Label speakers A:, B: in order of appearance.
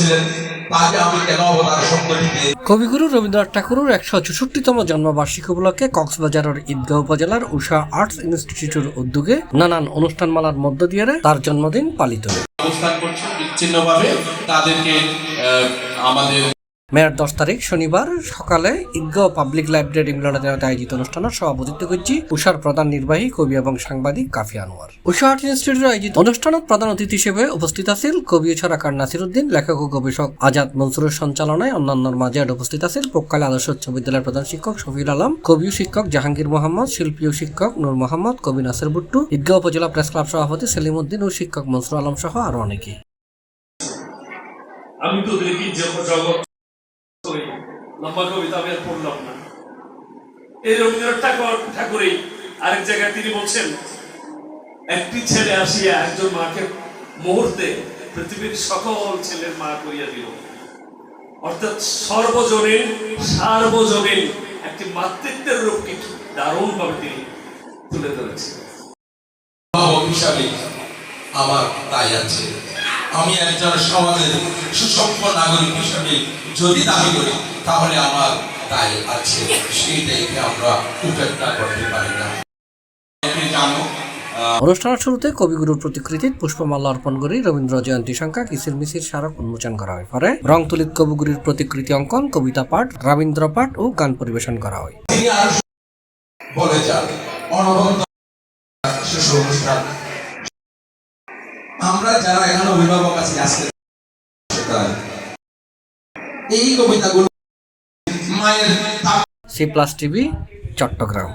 A: করেছিলেন, তাকে আমি কেন অবতার শব্দটিকে।
B: কবিগুরু রবীন্দ্রনাথ ঠাকুরের ১৬৪তম জন্মবার্ষিকী উপলক্ষে কক্সবাজারের ঈদগাঁও উপজেলার উষা আর্টস ইনস্টিটিউটের উদ্যোগে নানান অনুষ্ঠানমালার মধ্য দিয়ে তার জন্মদিন পালিত হয়।
A: অবস্থান করছেন বিচ্ছিন্নভাবে, তাদেরকে আমাদের
B: মেয়ার 10 তারিখ শনিবার সকালে ঈদগাঁও পাবলিক লাইব্রেরি মিলনায়তনে আয়োজিত অনুষ্ঠানের সভাপতিত্ব করছি উষার প্রধান নির্বাহী কবি এবং সাংবাদিক কাফি আনোয়ার। উষা আর্ট ইনস্টিটিউটের আয়োজিত অনুষ্ঠানত প্রধান অতিথি হিসেবে উপস্থিত আছেন কবি ছড়াকার নাসিরউদ্দিন, লেখক ও গবেষক আজাদ মনসুরের সঞ্চালনায় অন্যান্যর মাঝে উপস্থিত আছেন পক্কালে আদর্শ উচ্চ বিদ্যালয়ের প্রধান শিক্ষক শফিউল আলম, কবি শিক্ষক জাহাঙ্গীর মোহাম্মদ, শিল্পী ও শিক্ষক নূর মোহাম্মদ, কবি নাসির বুট্টু, ঈদগাঁও উপজেলা প্রেস ক্লাব সভাপতি সেলিম উদ্দিন ও শিক্ষক মনসুর আলম সহ আরো অনেকে।
C: আমি তো দেখি জগৎ লম্বা কবিতা আমি আর পড়লাম না। এই রবীন্দ্রনাথ ঠাকুরই আরেক জায়গায় তিনি বলছেন, একটি ছেলে আসিয়া একজন মাকে মুহূর্তে পৃথিবীর সকল ছেলের মা করিয়া দিল। অর্থাৎ সার্বজনীন একটি মাতৃত্বের রূপকে দারুণ ভাবে তিনি তুলে ধরেছেন।
A: হিসাবে আমার তাই আছে, আমি একজন সমাজের সুসভ্য নাগরিক হিসাবে যদি দাবি করি তাহলে আমার তাই আছে, সেইটাকে আমরা উপেক্ষা করতে পারি না। জানো,
B: অনুষ্ঠানের শুরুতে কবিগুরুর প্রতিকৃতিত পুষ্পমাল্য অর্পণ করে রবীন্দ্র জয়ন্তী সংখ্যা কিসির মিসির স্মারক উন্মোচন করা হয়। পরে রং তুলিত কবিগুরুর প্রতিকৃতি অঙ্কন, কবিতা পাঠ, রবীন্দ্র পাঠ ও গান পরিবেশন করা হয়।
A: তিনি আর বলে যান অনবরত শিশু অনুষ্ঠান। আমরা যারা এখানে অভিভাবক আছি আজকে এই কবিতাগুলো মায়ের
B: C+ TV চট্টগ্রাম।